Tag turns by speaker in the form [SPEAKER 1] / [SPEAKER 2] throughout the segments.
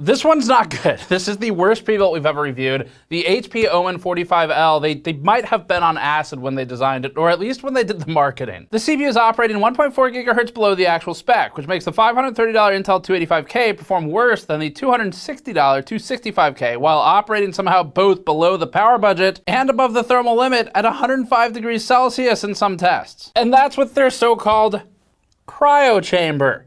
[SPEAKER 1] This one's not good. This is the worst pre-built we've ever reviewed. The HP Omen 45L, they might have been on acid when they designed it, or at least when they did the marketing. The CPU is operating 1.4 gigahertz below the actual spec, which makes the $530 Intel 285K perform worse than the $260 265K, while operating somehow both below the power budget and above the thermal limit at 105 degrees Celsius in some tests. And that's with their so-called cryochamber.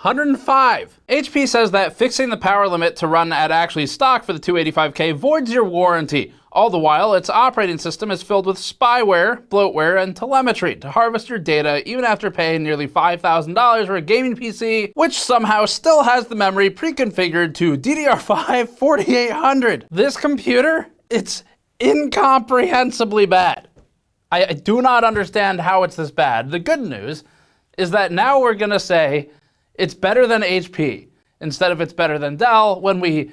[SPEAKER 1] 105. HP says that fixing the power limit to run at actually stock for the 285K voids your warranty. All the while, its operating system is filled with spyware, bloatware, and telemetry to harvest your data even after paying nearly $5,000 for a gaming PC, which somehow still has the memory pre-configured to DDR5 4800. This computer, it's incomprehensibly bad. I do not understand how it's this bad. The good news is that now we're gonna say it's better than HP, instead of it's better than Dell when we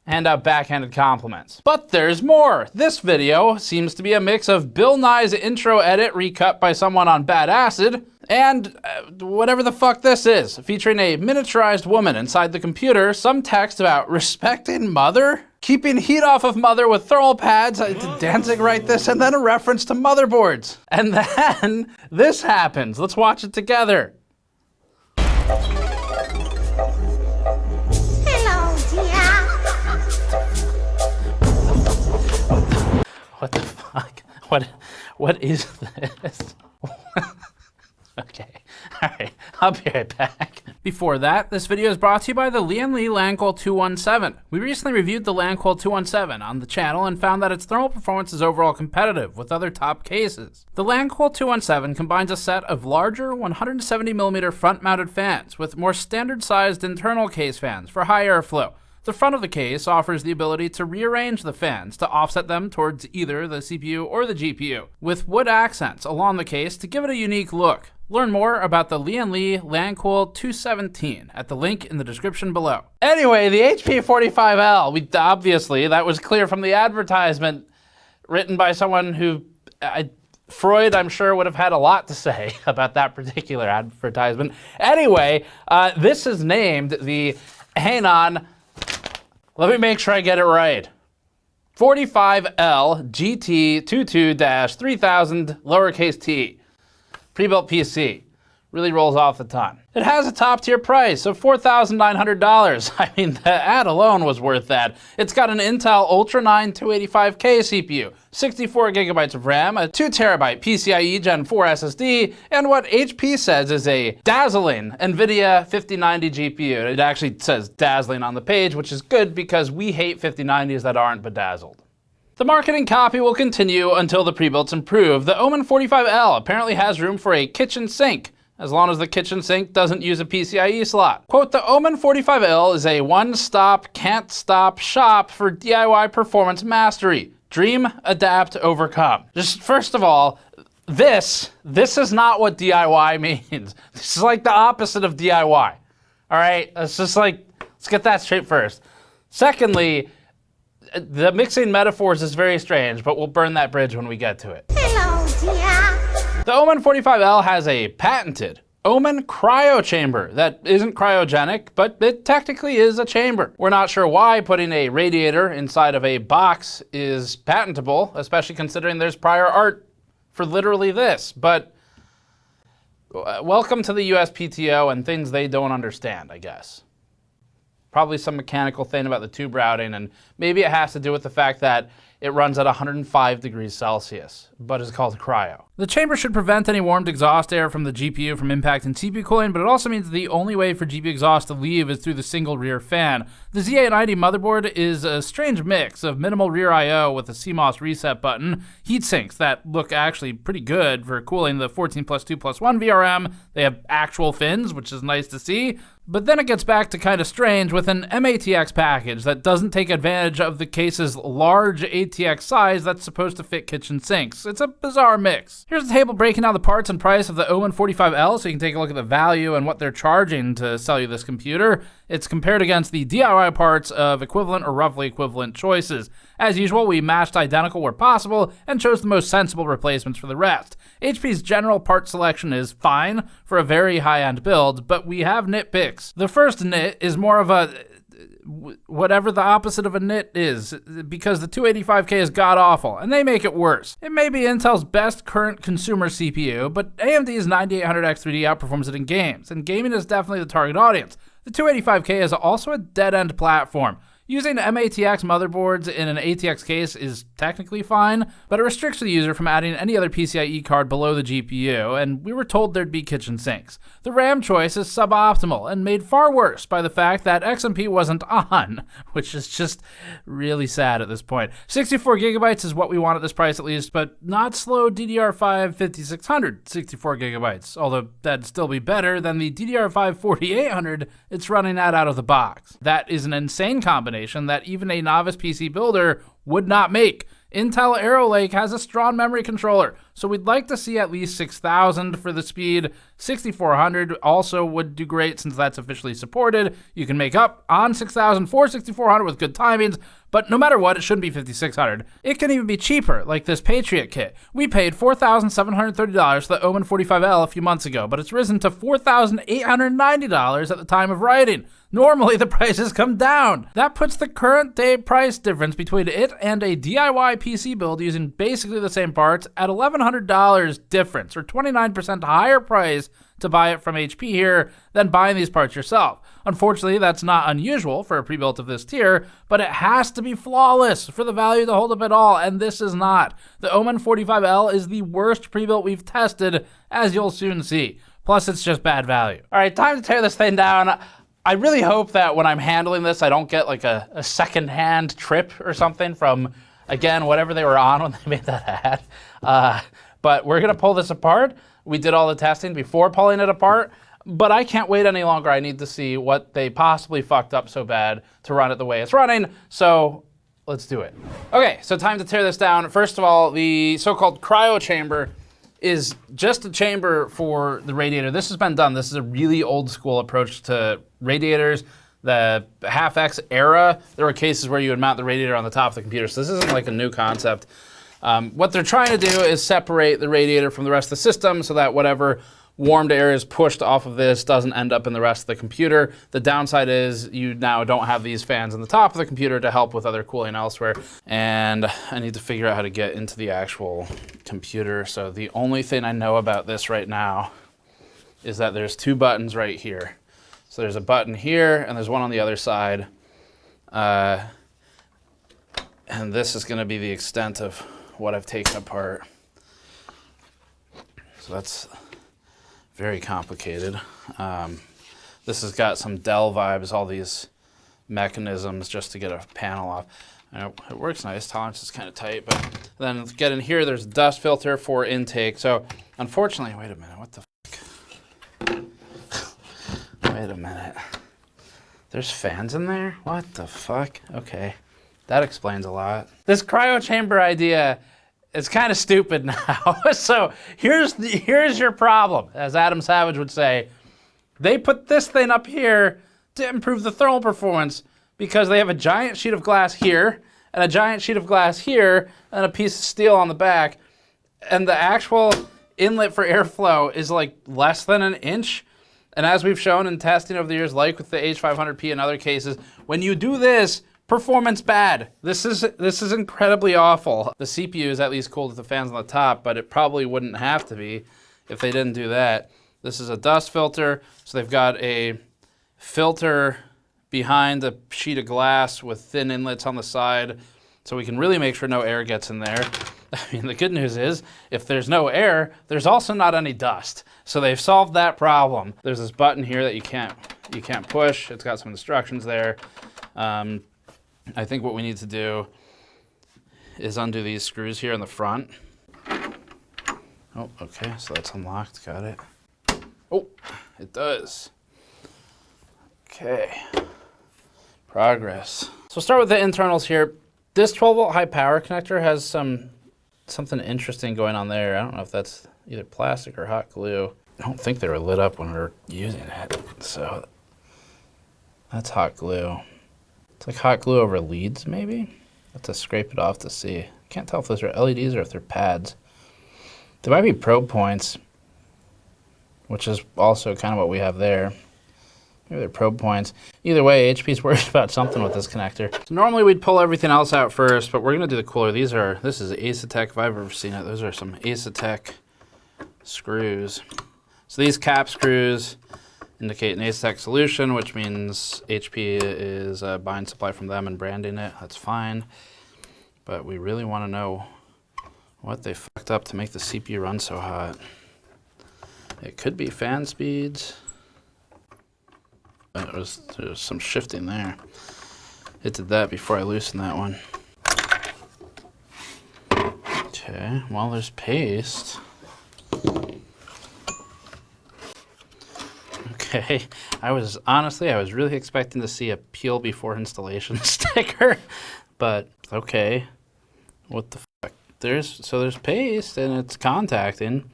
[SPEAKER 1] hand out backhanded compliments. But there's more. This video seems to be a mix of Bill Nye's intro edit recut by someone on bad acid, and whatever the fuck this is, featuring a miniaturized woman inside the computer, some text about respecting mother, keeping heat off of mother with thermal pads, did Danzig write this, and then a reference to motherboards. And then this happens. Let's watch it together.
[SPEAKER 2] Hello, dear.
[SPEAKER 1] What the fuck? What is this? Okay, all right, I'll be right back. Before that, this video is brought to you by the Lian Li Lanquil 217. We recently reviewed the Lanquil 217 on the channel and found that its thermal performance is overall competitive with other top cases. The Lanquil 217 combines a set of larger 170mm front-mounted fans with more standard-sized internal case fans for high airflow. The front of the case offers the ability to rearrange the fans to offset them towards either the CPU or the GPU, with wood accents along the case to give it a unique look. Learn more about the Lian Li Lanquil 217 at the link in the description below. Anyway, the HP 45L, obviously, that was clear from the advertisement written by someone who, Freud, I'm sure, would have had a lot to say about that particular advertisement. Anyway, this is named the, hang on, let me make sure I get it right. 45L GT 22-3000 lowercase t. Pre-built PC. Really rolls off the tongue. It has a top tier price of $4,900. I mean, the ad alone was worth that. It's got an Intel Ultra 9 285K CPU, 64 gigabytes of RAM, a 2 terabyte PCIe Gen 4 SSD, and what HP says is a dazzling NVIDIA 5090 GPU. It actually says dazzling on the page, which is good because we hate 5090s that aren't bedazzled. The marketing copy will continue until the pre-builts improve. The Omen 45L apparently has room for a kitchen sink, as long as the kitchen sink doesn't use a PCIe slot. Quote, the Omen 45L is a one-stop, can't-stop shop for DIY performance mastery. Dream, adapt, overcome. Just first of all, this is not what DIY means. This is like the opposite of DIY. All right, it's just like, let's get that straight first. Secondly, the mixing metaphors is very strange, but we'll burn that bridge when we get to it.
[SPEAKER 2] Hello, dear.
[SPEAKER 1] The Omen 45L has a patented Omen cryochamber that isn't cryogenic, but it technically is a chamber. We're not sure why putting a radiator inside of a box is patentable, especially considering there's prior art for literally this, but welcome to the USPTO and things they don't understand, I guess. Probably some mechanical thing about the tube routing, and maybe it has to do with the fact that it runs at 105 degrees Celsius, but is called cryo. The chamber should prevent any warmed exhaust air from the GPU from impacting CPU cooling, but it also means that the only way for GPU exhaust to leave is through the single rear fan. The Z890 motherboard is a strange mix of minimal rear I/O with a CMOS reset button, heat sinks that look actually pretty good for cooling the 14+2+1 VRM. They have actual fins, which is nice to see. But then it gets back to kind of strange with an MATX package that doesn't take advantage of the case's large ATX size that's supposed to fit kitchen sinks. It's a bizarre mix. Here's a table breaking down the parts and price of the Omen 45L so you can take a look at the value and what they're charging to sell you this computer. It's compared against the DIY parts of equivalent or roughly equivalent choices. As usual, we matched identical where possible and chose the most sensible replacements for the rest. HP's general part selection is fine for a very high-end build, but we have nitpicks. The first nit is more of a whatever the opposite of a nit is, because the 285K is god-awful, and they make it worse. It may be Intel's best current consumer CPU, but AMD's 9800X3D outperforms it in games, and gaming is definitely the target audience. The 285K is also a dead-end platform. Using MATX motherboards in an ATX case is technically fine, but it restricts the user from adding any other PCIe card below the GPU, and we were told there'd be kitchen sinks. The RAM choice is suboptimal and made far worse by the fact that XMP wasn't on, which is just really sad at this point. 64 gigabytes is what we want at this price at least, but not slow DDR5 5600 64 gigabytes, although that'd still be better than the DDR5 4800 it's running at out of the box. That is an insane combination that even a novice PC builder would not make. Intel Arrow Lake has a strong memory controller, so we'd like to see at least 6,000 for the speed. 6400 also would do great since that's officially supported. You can make up on 6,000 for 6400 with good timings, but no matter what, it shouldn't be 5,600. It can even be cheaper, like this Patriot kit. We paid $4,730 for the Omen 45L a few months ago, but it's risen to $4,890 at the time of writing. Normally, the prices come down. That puts the current day price difference between it and a DIY PC build using basically the same parts at $1,100 difference, or 29% higher price to buy it from HP here than buying these parts yourself. Unfortunately, that's not unusual for a pre-built of this tier, but it has to be flawless for the value to hold up at all, and this is not. The Omen 45L is the worst pre-built we've tested, as you'll soon see. Plus, it's just bad value. All right, time to tear this thing down. I really hope that when I'm handling this, I don't get like a second-hand trip or something from, again, whatever they were on when they made that ad. But we're gonna pull this apart. We did all the testing before pulling it apart, but I can't wait any longer. I need to see what they possibly fucked up so bad to run it the way it's running, so let's do it. Okay, so time to tear this down. First of all, the so-called cryochamber is just a chamber for the radiator. This has been done. This is a really old school approach to radiators. The half-X era, there were cases where you would mount the radiator on the top of the computer, so this isn't like a new concept. What they're trying to do is separate the radiator from the rest of the system so that whatever warmed air is pushed off of this doesn't end up in the rest of the computer. The downside is you now don't have these fans on the top of the computer to help with other cooling elsewhere. And I need to figure out how to get into the actual computer. So the only thing I know about this right now is that there's two buttons right here. So there's a button here and there's one on the other side. And this is gonna be the extent of what I've taken apart. So that's very complicated. This has got some Dell vibes, all these mechanisms just to get a panel off. It works nice, tolerance is kind of tight, but then get in here, there's a dust filter for intake. So unfortunately, wait a minute, what the fuck? Wait a minute. There's fans in there? What the fuck? Okay, that explains a lot. This cryochamber idea is kind of stupid now. So here's your problem, as Adam Savage would say. They put this thing up here to improve the thermal performance because they have a giant sheet of glass here and a giant sheet of glass here and a piece of steel on the back. And the actual inlet for airflow is like less than an inch. And as we've shown in testing over the years, like with the H500P and other cases, when you do this, performance bad. This is incredibly awful. The CPU is at least cooled with the fans on the top, but it probably wouldn't have to be if they didn't do that. This is a dust filter, so they've got a filter behind the sheet of glass with thin inlets on the side, so we can really make sure no air gets in there. I mean, the good news is, if there's no air, there's also not any dust. So they've solved that problem. There's this button here that you can't push. It's got some instructions there. I think what we need to do is undo these screws here in the front. Oh, okay, so that's unlocked, got it. Oh, it does. Okay, progress. So we'll start with the internals here. This 12-volt high power connector has something interesting going on there. I don't know if that's either plastic or hot glue. I don't think they were lit up when we were using it, so that's hot glue. It's like hot glue over leads, maybe? I have to scrape it off to see. Can't tell if those are LEDs or if they're pads. They might be probe points, which is also kind of what we have there. Maybe they're probe points. Either way, HP's worried about something with this connector. So normally we'd pull everything else out first, but we're gonna do the cooler. This is Acoustics, if I've ever seen it. Those are some Acoustics screws. So these cap screws indicate an Acoustics solution, which means HP is buying supply from them and branding it. That's fine. But we really wanna know what they fucked up to make the CPU run so hot. It could be fan speeds. There's some shifting there. It did that before I loosened that one. Okay, well, there's paste. Okay, I was really expecting to see a peel before installation sticker, but okay. What the fuck? There's paste and it's contacting.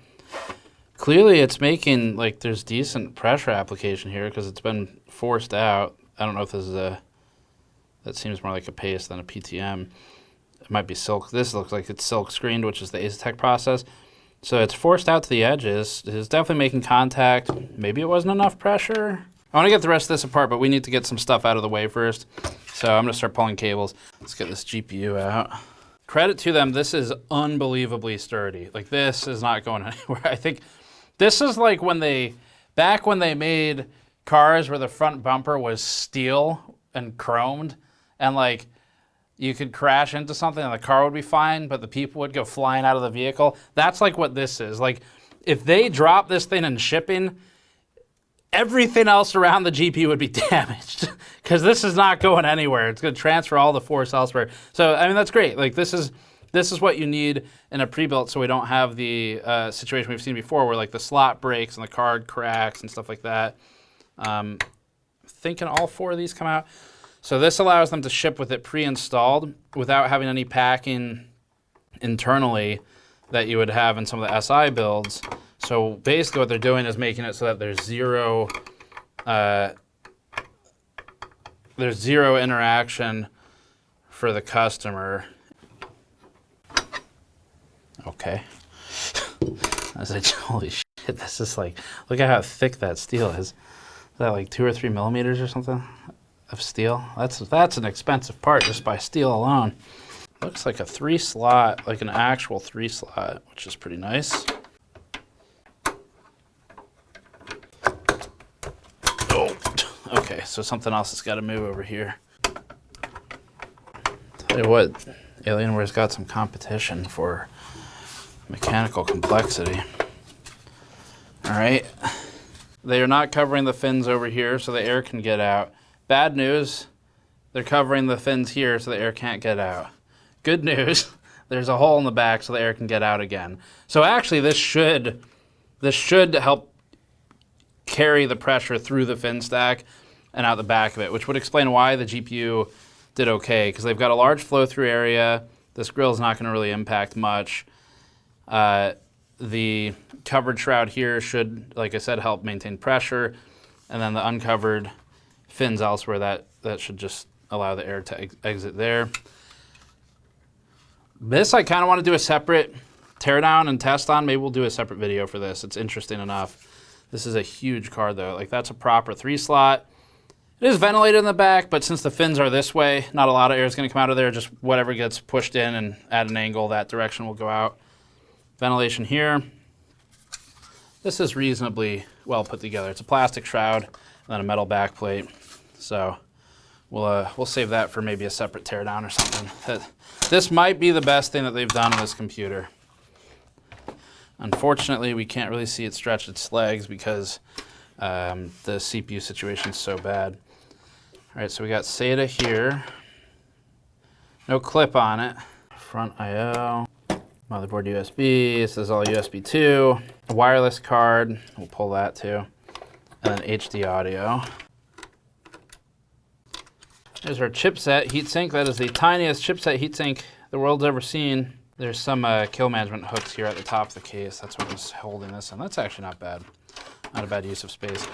[SPEAKER 1] Clearly it's making, like, there's decent pressure application here because it's been forced out. I don't know if this is that seems more like a paste than a PTM. It might be silk. This looks like it's silk screened, which is the Acoustics process. So it's forced out to the edges. It's definitely making contact. Maybe it wasn't enough pressure. I want to get the rest of this apart, but we need to get some stuff out of the way first. So I'm gonna start pulling cables. Let's get this GPU out. Credit to them, this is unbelievably sturdy. Like, this is not going anywhere. I think this is like back when they made cars where the front bumper was steel and chromed, and like you could crash into something and the car would be fine, but the people would go flying out of the vehicle. That's like what this is. Like, if they drop this thing in shipping, everything else around the GPU would be damaged because this is not going anywhere. It's going to transfer all the force elsewhere. So, I mean, that's great. Like, this is what you need in a pre-built so we don't have the situation we've seen before where, like, the slot breaks and the card cracks and stuff like that. Thinking all 4 of these come out. So this allows them to ship with it pre-installed without having any packing internally that you would have in some of the SI builds. So basically what they're doing is making it so that there's zero interaction for the customer. Okay. I was like, holy shit, this is like, look at how thick that steel is. Is that like 2 or 3 millimeters or something of steel? That's an expensive part just by steel alone. Looks like a 3-slot, like an actual 3-slot, which is pretty nice. Oh, okay, so something else has got to move over here. Tell you what, Alienware's got some competition for mechanical complexity. All right. They are not covering the fins over here so the air can get out. Bad news, they're covering the fins here so the air can't get out. Good news, there's a hole in the back so the air can get out again. So actually this should help carry the pressure through the fin stack and out the back of it, which would explain why the GPU did okay, because they've got a large flow-through area. This grill is not going to really impact much. The covered shroud here should, like I said, help maintain pressure, and then the uncovered fins elsewhere, that should just allow the air to exit there. This I kind of want to do a separate teardown and test on. Maybe we'll do a separate video for this. It's interesting enough. This is a huge card though. Like, that's a proper 3-slot. It is ventilated in the back, but since the fins are this way, not a lot of air is going to come out of there. Just whatever gets pushed in and at an angle, that direction will go out. Ventilation here. This is reasonably well put together. It's a plastic shroud and then a metal backplate. So we'll save that for maybe a separate teardown or something. This might be the best thing that they've done on this computer. Unfortunately, we can't really see it stretch its legs because the CPU situation is so bad. All right, so we got SATA here. No clip on it. Front I/O. Motherboard USB. This is all USB 2. A wireless card. We'll pull that too. And then HD audio. There's our chipset heatsink. That is the tiniest chipset heatsink the world's ever seen. There's some kill management hooks here at the top of the case. That's what was holding this, and that's actually not bad. Not a bad use of space.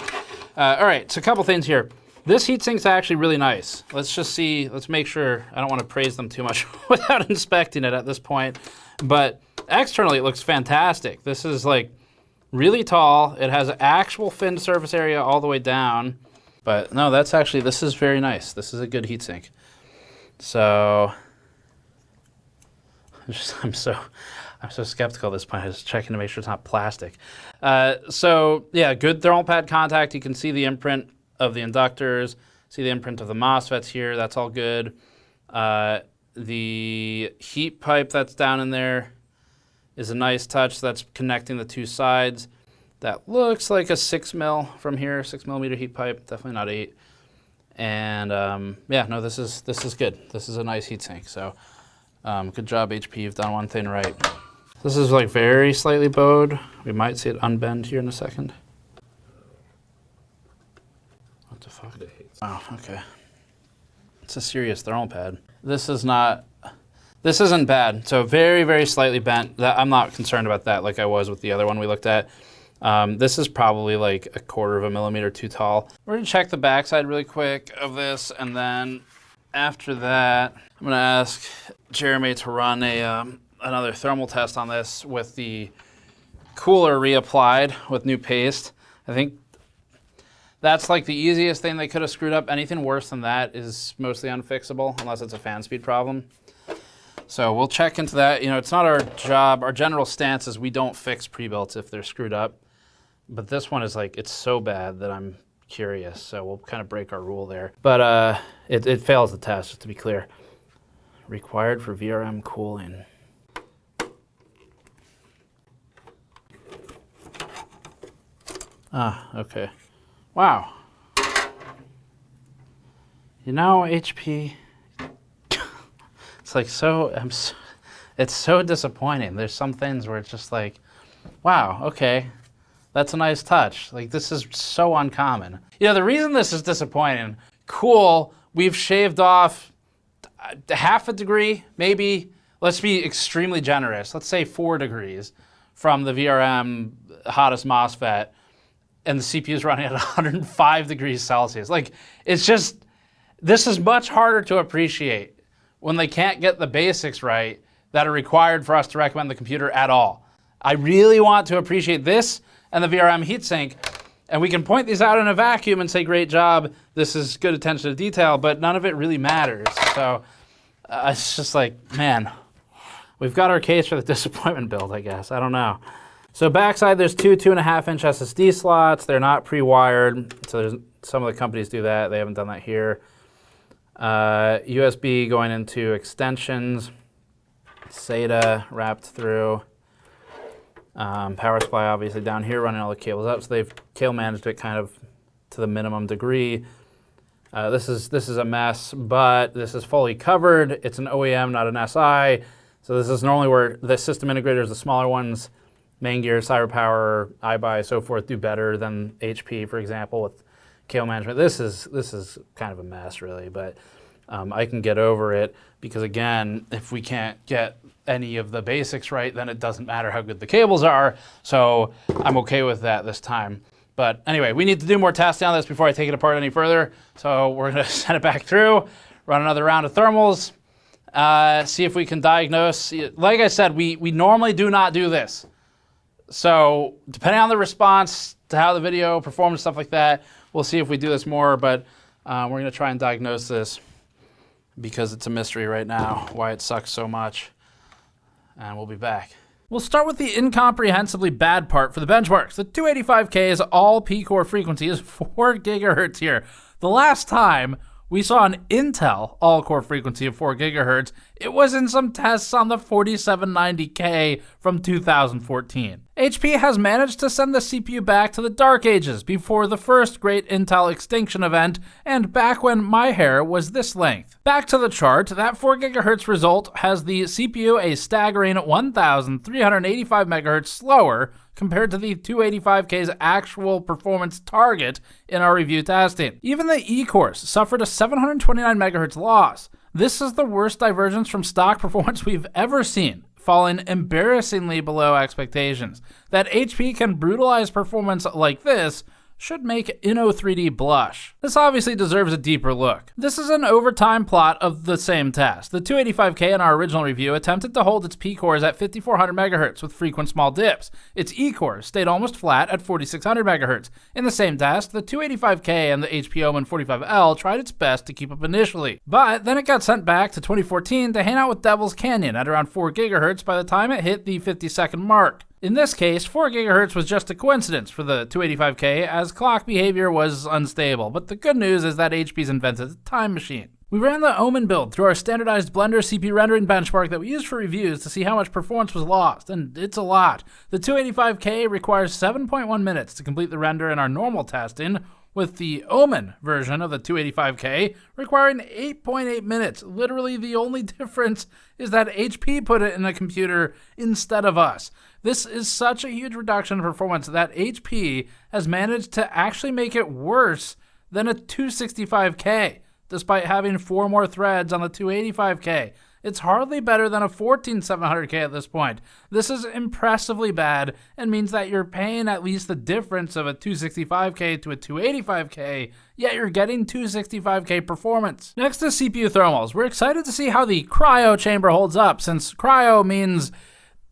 [SPEAKER 1] All right, so a couple things here. This heatsink's actually really nice. Let's just see, let's make sure, I don't want to praise them too much without inspecting it at this point, but externally it looks fantastic. This is like really tall. It has actual fin surface area all the way down. But no, that's actually, this is very nice. This is a good heatsink. So I'm so skeptical at this point. I'm just checking to make sure it's not plastic. So yeah, good thermal pad contact. You can see the imprint of the inductors, see the imprint of the MOSFETs here. That's all good. The heat pipe that's down in there is a nice touch. That's connecting the two sides. That looks like a 6 mil from here, 6 millimeter heat pipe. Definitely not 8. And yeah, no, this is good. This is a nice heatsink. So good job, HP. You've done one thing right. This is like very slightly bowed. We might see it unbend here in a second. What the fuck? Oh, okay. It's a serious thermal pad. This isn't bad. So very, very slightly bent. I'm not concerned about that like I was with the other one we looked at. This is probably like 1/4 of a millimeter too tall. We're gonna check the backside really quick of this, and then after that, I'm gonna ask Jeremy to run another thermal test on this with the cooler reapplied with new paste. I think that's like the easiest thing they could have screwed up. Anything worse than that is mostly unfixable unless it's a fan speed problem. So we'll check into that. You know, it's not our job. Our general stance is we don't fix pre-builts if they're screwed up. But this one is like, it's so bad that I'm curious. So we'll kind of break our rule there. But it fails the test, just to be clear. Required for VRM cooling. Ah, okay. Wow. You know, HP, it's like it's so disappointing. There's some things where it's just like, wow, okay, that's a nice touch. Like, this is so uncommon. You know, the reason this is disappointing, cool, we've shaved off 1/2 degree, maybe, let's be extremely generous. Let's say 4 degrees from the VRM hottest MOSFET, and the CPU is running at 105 degrees Celsius. Like, it's just, this is much harder to appreciate when they can't get the basics right that are required for us to recommend the computer at all. I really want to appreciate this and the VRM heatsink, and we can point these out in a vacuum and say, great job, this is good attention to detail, but none of it really matters. So it's just like, man, we've got our case for the disappointment build, I guess. I don't know. So backside, there's 2.5-inch SSD slots. They're not pre-wired, so some of the companies do that. They haven't done that here. USB going into extensions. SATA wrapped through. Power supply obviously down here running all the cables up, so they've cable managed it kind of to the minimum degree. This is a mess, but this is fully covered. It's an OEM, not an SI. So this is normally where the system integrators, the smaller ones, Main Gear, CyberPower, iBuy, so forth, do better than HP, for example, with cable management. This is kind of a mess, really, but I can get over it because, again, if we can't get any of the basics right, then it doesn't matter how good the cables are. So I'm okay with that this time. But anyway, we need to do more testing on this before I take it apart any further. So we're going to send it back through, run another round of thermals, see if we can diagnose. Like I said, we normally do not do this. So depending on the response to how the video performs, stuff like that, we'll see if we do this more, but we're going to try and diagnose this because it's a mystery right now why it sucks so much, and we'll be back. We'll start with the incomprehensibly bad part for the benchmarks. The 285K's all P-core frequency is 4 gigahertz here. The last time we saw an Intel all-core frequency of 4 gigahertz, it was in some tests on the 4790K from 2014. HP has managed to send the CPU back to the dark ages before the first great Intel extinction event and back when my hair was this length. Back to the chart, that 4 gigahertz result has the CPU a staggering 1,385 megahertz slower compared to the 285K's actual performance target in our review testing. Even the E-cores suffered a 729 megahertz loss. This is the worst divergence from stock performance we've ever seen, falling embarrassingly below expectations. That HP can brutalize performance like this should make Inno3D blush. This obviously deserves a deeper look. This is an overtime plot of the same test. The 285K in our original review attempted to hold its P-cores at 5400 MHz with frequent small dips. Its E-cores stayed almost flat at 4600 MHz. In the same test, the 285K and the HP Omen 45L tried its best to keep up initially, but then it got sent back to 2014 to hang out with Devil's Canyon at around 4 GHz by the time it hit the 50-second mark. In this case, 4 GHz was just a coincidence for the 285K as clock behavior was unstable, but the good news is that HP's invented a time machine. We ran the Omen build through our standardized Blender CPU rendering benchmark that we used for reviews to see how much performance was lost, and it's a lot. The 285K requires 7.1 minutes to complete the render in our normal testing, with the Omen version of the 285K requiring 8.8 minutes. Literally the only difference is that HP put it in a computer instead of us. This is such a huge reduction in performance that HP has managed to actually make it worse than a 265K, despite having 4 more threads on the 285K. It's hardly better than a 14700K at this point. This is impressively bad and means that you're paying at least the difference of a 265K to a 285K, yet you're getting 265K performance. Next is CPU thermals. We're excited to see how the cryochamber holds up, since cryo means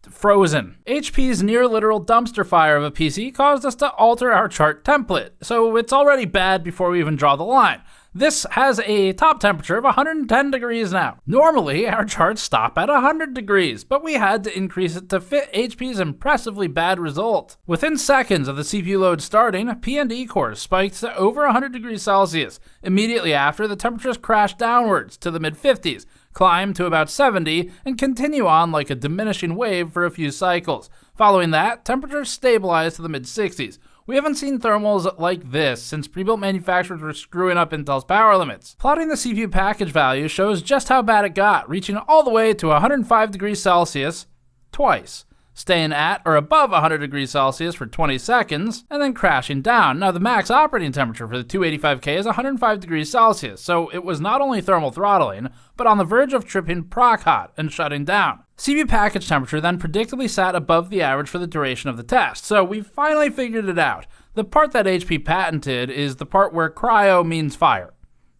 [SPEAKER 1] frozen. HP's near literal dumpster fire of a PC caused us to alter our chart template, so it's already bad before we even draw the line. This has a top temperature of 110 degrees now. Normally, our charts stop at 100 degrees, but we had to increase it to fit HP's impressively bad result. Within seconds of the CPU load starting, P and E cores spiked to over 100 degrees Celsius. Immediately after, the temperatures crashed downwards to the mid-50s, climb to about 70, and continue on like a diminishing wave for a few cycles. Following that, temperatures stabilized to the mid-60s. We haven't seen thermals like this since pre-built manufacturers were screwing up Intel's power limits. Plotting the CPU package value shows just how bad it got, reaching all the way to 105 degrees Celsius twice, staying at or above 100 degrees Celsius for 20 seconds, and then crashing down. Now, the max operating temperature for the 285K is 105 degrees Celsius, so it was not only thermal throttling, but on the verge of tripping proc hot and shutting down. CPU package temperature then predictably sat above the average for the duration of the test, so we finally figured it out. The part that HP patented is the part where cryo means fire.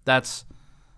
[SPEAKER 1] That's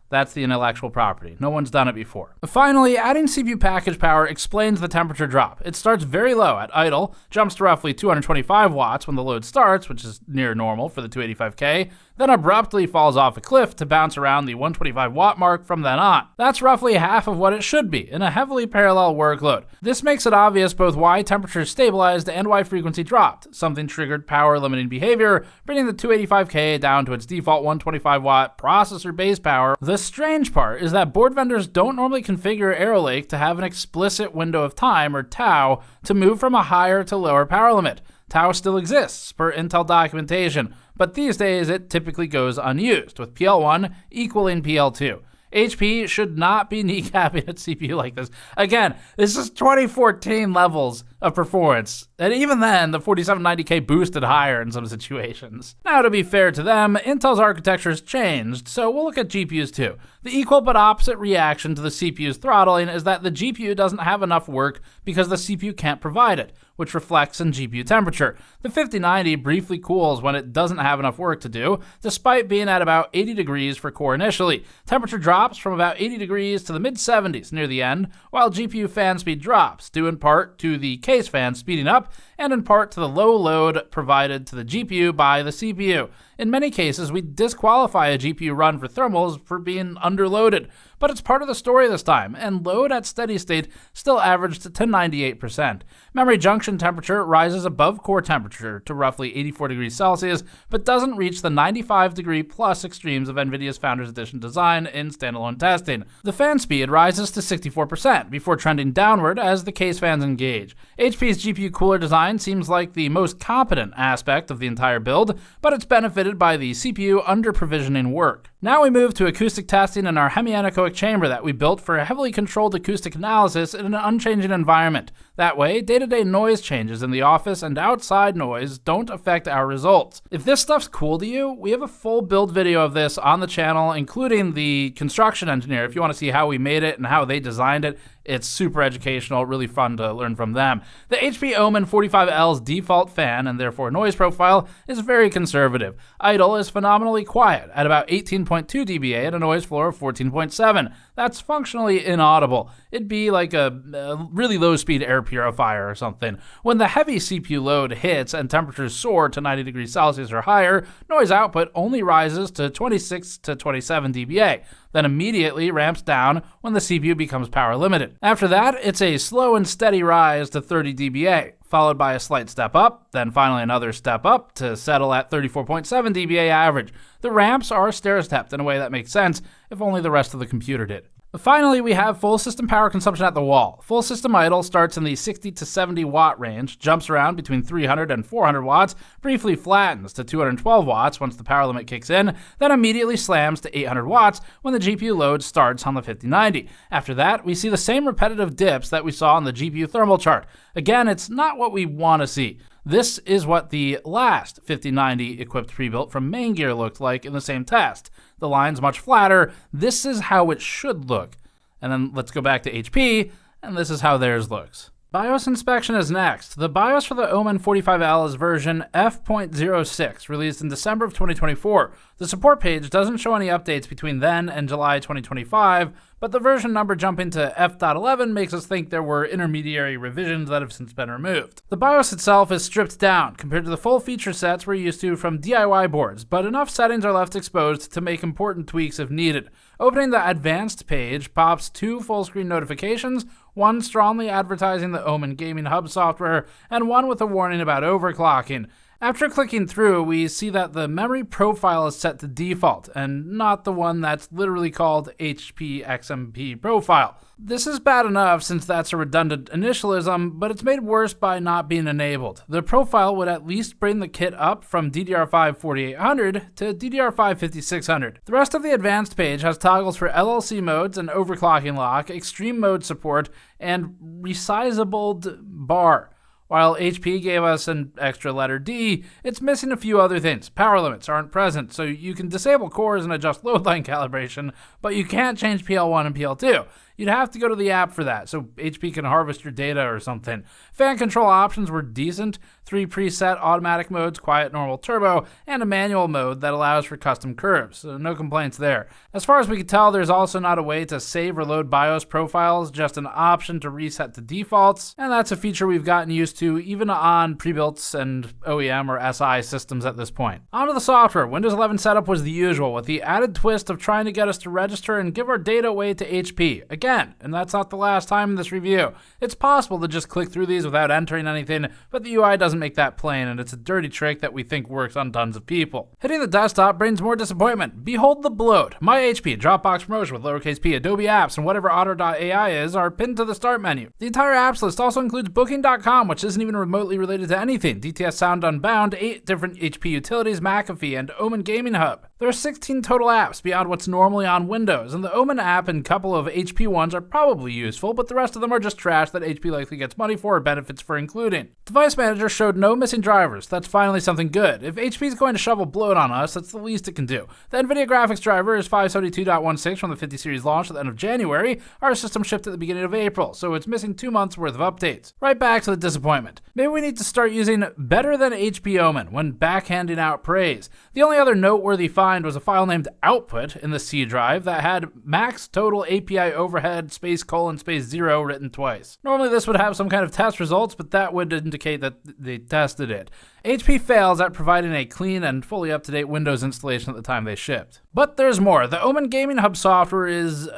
[SPEAKER 1] the intellectual property. No one's done it before. Finally, adding CPU package power explains the temperature drop. It starts very low at idle, jumps to roughly 225 watts when the load starts, which is near normal for the 285K, then abruptly falls off a cliff to bounce around the 125 watt mark from then on. That's roughly half of what it should be in a heavily parallel workload. This makes it obvious both why temperature stabilized and why frequency dropped. Something triggered power limiting behavior, bringing the 285K down to its default 125 watt processor base power. The strange part is that board vendors don't normally configure Arrow Lake to have an explicit window of time, or tau, to move from a higher to lower power limit. Tau still exists per Intel documentation, but these days it typically goes unused, with PL1 equaling PL2. HP should not be kneecapping its CPU like this. Again, this is 2014 levels of performance, and even then, the 4790K boosted higher in some situations. Now, to be fair to them, Intel's architecture has changed, so we'll look at GPUs too. The equal but opposite reaction to the CPU's throttling is that the GPU doesn't have enough work because the CPU can't provide it, which reflects in GPU temperature. The 5090 briefly cools when it doesn't have enough work to do, despite being at about 80 degrees for core initially. Temperature drops from about 80 degrees to the mid-70s near the end, while GPU fan speed drops, due in part to the case fan speeding up, and in part to the low load provided to the GPU by the CPU. In many cases, we disqualify a GPU run for thermals for being underloaded, but it's part of the story this time, and load at steady state still averaged to 98%. Memory junction temperature rises above core temperature to roughly 84 degrees Celsius, but doesn't reach the 95 degree plus extremes of NVIDIA's Founders Edition design in standalone testing. The fan speed rises to 64% before trending downward as the case fans engage. HP's GPU cooler design seems like the most competent aspect of the entire build, but it's benefited by the CPU under-provisioning work. Now we move to acoustic testing in our hemianechoic chamber that we built for a heavily controlled acoustic analysis in an unchanging environment. That way, day-to-day noise changes in the office and outside noise don't affect our results. If this stuff's cool to you, we have a full build video of this on the channel, including the construction engineer, if you want to see how we made it and how they designed it. It's super educational, really fun to learn from them. The HP Omen 45L's default fan, and therefore noise profile, is very conservative. Idle is phenomenally quiet, at about 18.2 dBA at a noise floor of 14.7. That's functionally inaudible. It'd be like a really low-speed air purifier or something. When the heavy CPU load hits and temperatures soar to 90 degrees Celsius or higher, noise output only rises to 26 to 27 dBA, then immediately ramps down when the CPU becomes power limited. After that, it's a slow and steady rise to 30 dBA, followed by a slight step up, then finally another step up to settle at 34.7 dBA average. The ramps are stair-stepped in a way that makes sense, if only the rest of the computer did. Finally, we have full system power consumption at the wall. Full system idle starts in the 60 to 70 watt range, jumps around between 300 and 400 watts, briefly flattens to 212 watts once the power limit kicks in, then immediately slams to 800 watts when the GPU load starts on the 5090. After that, we see the same repetitive dips that we saw on the GPU thermal chart. Again, it's not what we want to see. This is what the last 5090 equipped pre-built from Main Gear looked like in the same test. The line's much flatter. This is how it should look. And then let's go back to HP, and this is how theirs looks. BIOS inspection is next. The BIOS for the Omen 45L is version F.06, released in December of 2024. The support page doesn't show any updates between then and July 2025, but the version number jumping to F.11 makes us think there were intermediary revisions that have since been removed. The BIOS itself is stripped down compared to the full feature sets we're used to from DIY boards, but enough settings are left exposed to make important tweaks if needed. Opening the advanced page pops two full-screen notifications, one strongly advertising the Omen Gaming Hub software, and one with a warning about overclocking. After clicking through, we see that the memory profile is set to default, and not the one that's literally called HP XMP profile. This is bad enough since that's a redundant initialism, but it's made worse by not being enabled. The profile would at least bring the kit up from DDR5 4800 to DDR5 5600. The rest of the advanced page has toggles for LLC modes and overclocking lock, extreme mode support, and resizable bar. While HP gave us an extra letter D, it's missing a few other things. Power limits aren't present, so you can disable cores and adjust load line calibration, but you can't change PL1 and PL2. You'd have to go to the app for that, so HP can harvest your data or something. Fan control options were decent, 3 preset automatic modes, quiet, normal, turbo, and a manual mode that allows for custom curves, so no complaints there. As far as we can tell, there's also not a way to save or load BIOS profiles, just an option to reset to defaults, and that's a feature we've gotten used to even on pre-builts and OEM or SI systems at this point. Onto the software. Windows 11 setup was the usual, with the added twist of trying to get us to register and give our data away to HP. Again, and that's not the last time in this review. It's possible to just click through these without entering anything, but the UI doesn't make that plain, and it's a dirty trick that we think works on tons of people. Hitting the desktop brings more disappointment. Behold the bloat. My HP, Dropbox promotion with lowercase p, Adobe Apps, and whatever Otter.ai is are pinned to the start menu. The entire apps list also includes Booking.com, which isn't even remotely related to anything, DTS Sound Unbound, 8 different HP utilities, McAfee, and Omen Gaming Hub. There are 16 total apps beyond what's normally on Windows, and the Omen app and couple of HP ones are probably useful, but the rest of them are just trash that HP likely gets money for or benefits for including. Device Manager showed no missing drivers. That's finally something good. If HP is going to shovel bloat on us, that's the least it can do. The NVIDIA graphics driver is 572.16 from the 50 series launch at the end of January. Our system shipped at the beginning of April, so it's missing 2 months worth of updates. Right back to the disappointment. Maybe we need to start using better than HP Omen when backhanding out praise. The only other noteworthy find was a file named output in the C drive that had max total API overhead ::0 written twice. Normally this would have some kind of test results, but that would indicate that they tested it. HP fails at providing a clean and fully up-to-date Windows installation at the time they shipped. But there's more. The Omen Gaming Hub software is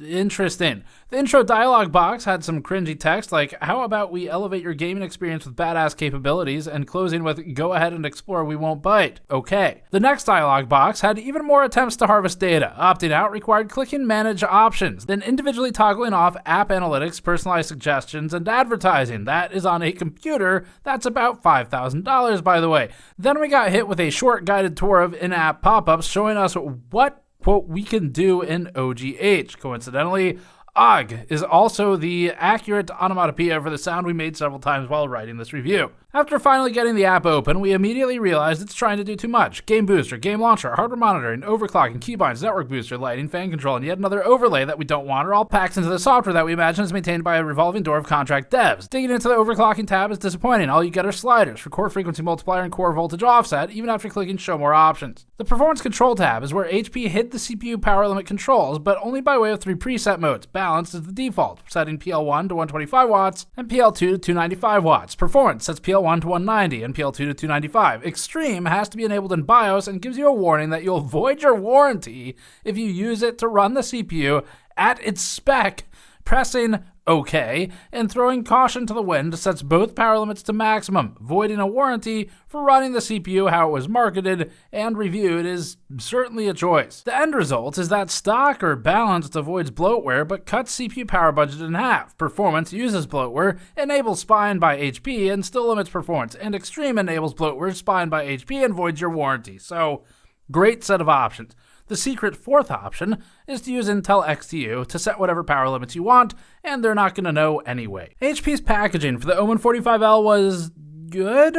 [SPEAKER 1] interesting. The intro dialog box had some cringy text like, how about we elevate your gaming experience with badass capabilities, and closing with, go ahead and explore, we won't bite. Okay. The next dialog box had even more attempts to harvest data. Opting out required clicking manage options, then individually toggling off app analytics, personalized suggestions, and advertising. That is on a computer that's about $5,000, by the way. Then we got hit with a short guided tour of in-app pop-ups showing us what quote, we can do in OGH. Coincidentally, OG is also the accurate onomatopoeia for the sound we made several times while writing this review. After finally getting the app open, we immediately realized it's trying to do too much. Game booster, game launcher, hardware monitoring, overclocking, keybinds, network booster, lighting, fan control, and yet another overlay that we don't want are all packed into the software that we imagine is maintained by a revolving door of contract devs. Digging into the overclocking tab is disappointing. All you get are sliders for core frequency multiplier and core voltage offset, even after clicking show more options. The performance control tab is where HP hid the CPU power limit controls, but only by way of 3 preset modes. Balanced is the default, setting PL1 to 125 watts and PL2 to 295 watts. Performance sets PL1 to 190 and PL2 to 295. Extreme has to be enabled in BIOS and gives you a warning that you'll void your warranty if you use it to run the CPU at its spec. Pressing OK and throwing caution to the wind sets both power limits to maximum. Voiding a warranty for running the CPU how it was marketed and reviewed is certainly a choice. The end result is that stock or balanced avoids bloatware but cuts CPU power budget in half. Performance uses bloatware, enables spine by HP and still limits performance, and extreme enables bloatware, spine by HP, and voids your warranty. So, great set of options. The secret fourth option is to use Intel XTU to set whatever power limits you want, and they're not going to know anyway. HP's packaging for the Omen 45L was good.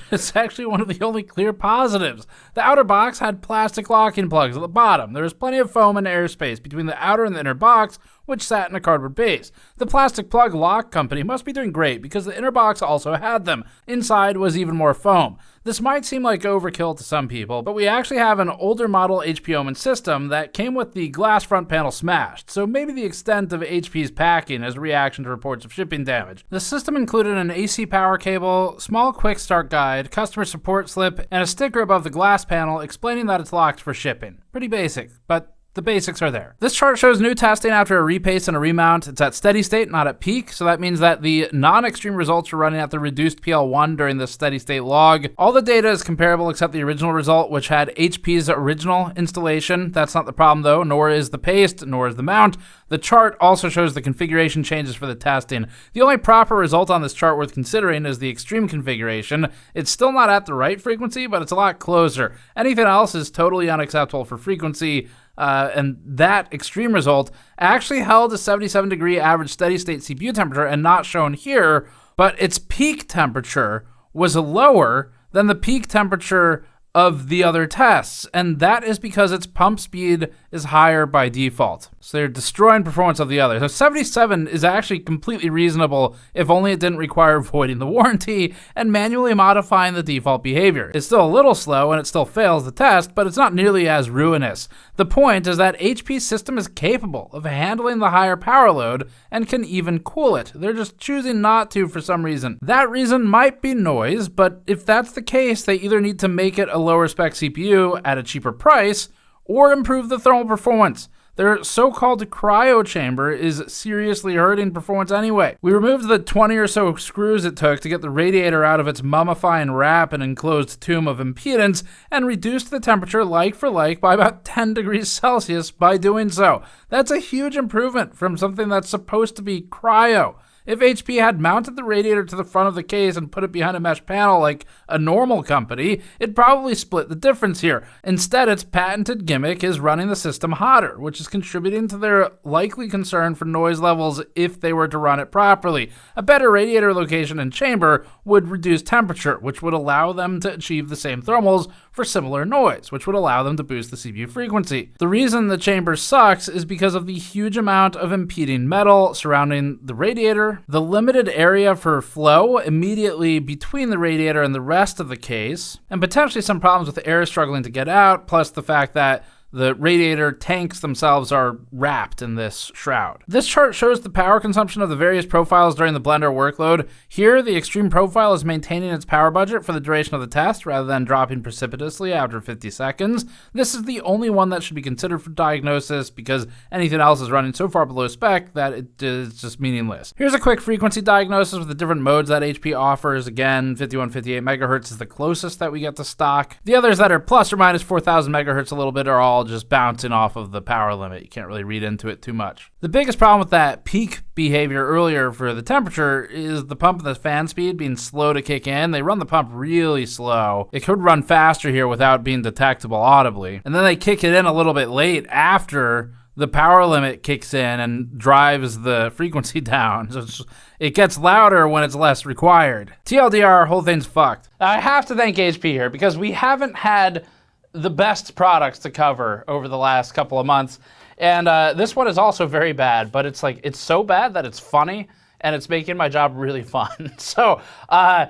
[SPEAKER 1] It's actually one of the only clear positives. The outer box had plastic locking plugs at the bottom. There was plenty of foam and airspace between the outer and the inner box, which sat in a cardboard base. The plastic plug lock company must be doing great because the inner box also had them. Inside was even more foam. This might seem like overkill to some people, but we actually have an older model HP Omen system that came with the glass front panel smashed, so maybe the extent of HP's packing is a reaction to reports of shipping damage. The system included an AC power cable, small quick start guide, customer support slip, and a sticker above the glass panel explaining that it's locked for shipping. Pretty basic, but the basics are there. This chart shows new testing after a repaste and a remount. It's at steady state, not at peak, so that means that the non-extreme results are running at the reduced PL1 during the steady state log. All the data is comparable except the original result, which had HP's original installation. That's not the problem though, nor is the paste, nor is the mount. The chart also shows the configuration changes for the testing. The only proper result on this chart worth considering is the extreme configuration. It's still not at the right frequency, but it's a lot closer. Anything else is totally unacceptable for frequency. And that extreme result actually held a 77-degree average steady-state CPU temperature and not shown here, but its peak temperature was lower than the peak temperature of the other tests, and that is because its pump speed is higher by default. So they're destroying performance of the other. So 77 is actually completely reasonable if only it didn't require voiding the warranty and manually modifying the default behavior. It's still a little slow and it still fails the test, but it's not nearly as ruinous. The point is that HP's system is capable of handling the higher power load and can even cool it. They're just choosing not to for some reason. That reason might be noise, but if that's the case, they either need to make it a lower spec CPU at a cheaper price or improve the thermal performance. Their so-called cryochamber is seriously hurting performance anyway. We removed the 20 or so screws it took to get the radiator out of its mummifying wrap and enclosed tomb of impedance and reduced the temperature like for like by about 10 degrees Celsius by doing so. That's a huge improvement from something that's supposed to be cryo. If HP had mounted the radiator to the front of the case and put it behind a mesh panel like a normal company, it'd probably split the difference here. Instead, its patented gimmick is running the system hotter, which is contributing to their likely concern for noise levels if they were to run it properly. A better radiator location and chamber would reduce temperature, which would allow them to achieve the same thermals for similar noise, which would allow them to boost the CPU frequency. The reason the chamber sucks is because of the huge amount of impeding metal surrounding the radiator, the limited area for flow immediately between the radiator and the rest of the case, and potentially some problems with air struggling to get out, plus the fact that the radiator tanks themselves are wrapped in this shroud. This chart shows the power consumption of the various profiles during the Blender workload. Here, the extreme profile is maintaining its power budget for the duration of the test rather than dropping precipitously after 50 seconds. This is the only one that should be considered for diagnosis because anything else is running so far below spec that it is just meaningless. Here's a quick frequency diagnosis with the different modes that HP offers. Again, 5158 megahertz is the closest that we get to stock. The others that are plus or minus 4000 megahertz a little bit are all all just bouncing off of the power limit. You can't really read into it too much. The biggest problem with that peak behavior earlier for the temperature is the pump and the fan speed being slow to kick in. They run the pump really slow. It could run faster here without being detectable audibly. And then they kick it in a little bit late after the power limit kicks in and drives the frequency down. So it gets louder when it's less required. TLDR, whole thing's fucked. I have to thank HP here because we haven't had the best products to cover over the last couple of months. And this one is also very bad, but it's like, it's so bad that it's funny and it's making my job really fun. So as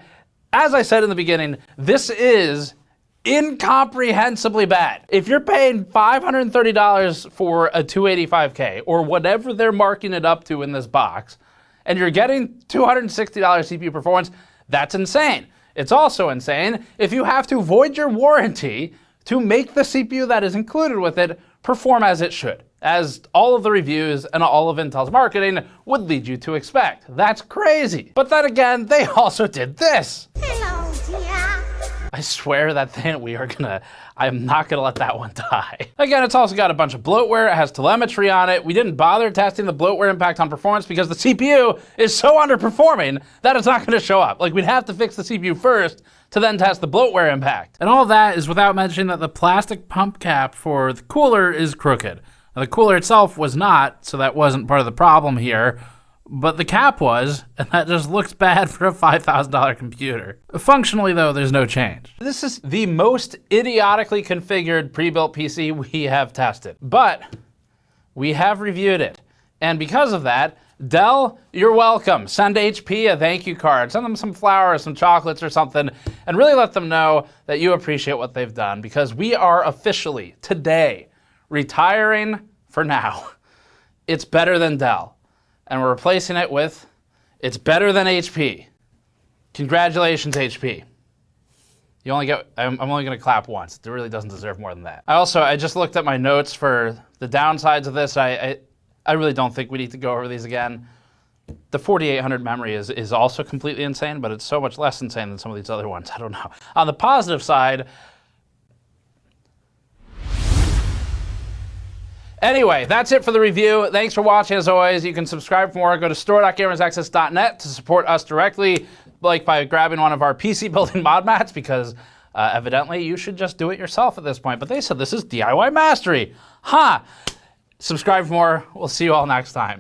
[SPEAKER 1] I said in the beginning, this is incomprehensibly bad. If you're paying $530 for a 285K or whatever they're marking it up to in this box, and you're getting $260 CPU performance, that's insane. It's also insane if you have to void your warranty to make the CPU that is included with it perform as it should, as all of the reviews and all of Intel's marketing would lead you to expect. That's crazy. But then again, they also did this.
[SPEAKER 2] Hello, dear.
[SPEAKER 1] I swear that thing, I'm not gonna let that one die. Again, it's also got a bunch of bloatware. It has telemetry on it. We didn't bother testing the bloatware impact on performance because the CPU is so underperforming that it's not gonna show up. Like, we'd have to fix the CPU first to then test the bloatware impact. And all that is without mentioning that the plastic pump cap for the cooler is crooked. Now, the cooler itself was not, so that wasn't part of the problem here. But the cap was, and that just looks bad for a $5,000 computer. Functionally, though, there's no change. This is the most idiotically configured pre-built PC we have tested, but we have reviewed it. And because of that, Dell, you're welcome. Send HP a thank you card. Send them some flowers, some chocolates or something, and really let them know that you appreciate what they've done, because we are officially, today, retiring for now. It's better than Dell. And we're replacing it with, it's better than HP. Congratulations, HP. You only get, I'm only gonna clap once. It really doesn't deserve more than that. I just looked at my notes for the downsides of this. I really don't think we need to go over these again. The 4800 memory is also completely insane, but it's so much less insane than some of these other ones. I don't know. On the positive side, anyway, that's it for the review. Thanks for watching. As always, you can subscribe for more. Go to store.gamersaccess.net to support us directly, like by grabbing one of our PC building mod mats, because evidently you should just do it yourself at this point. But they said this is DIY mastery. Huh. Subscribe for more. We'll see you all next time.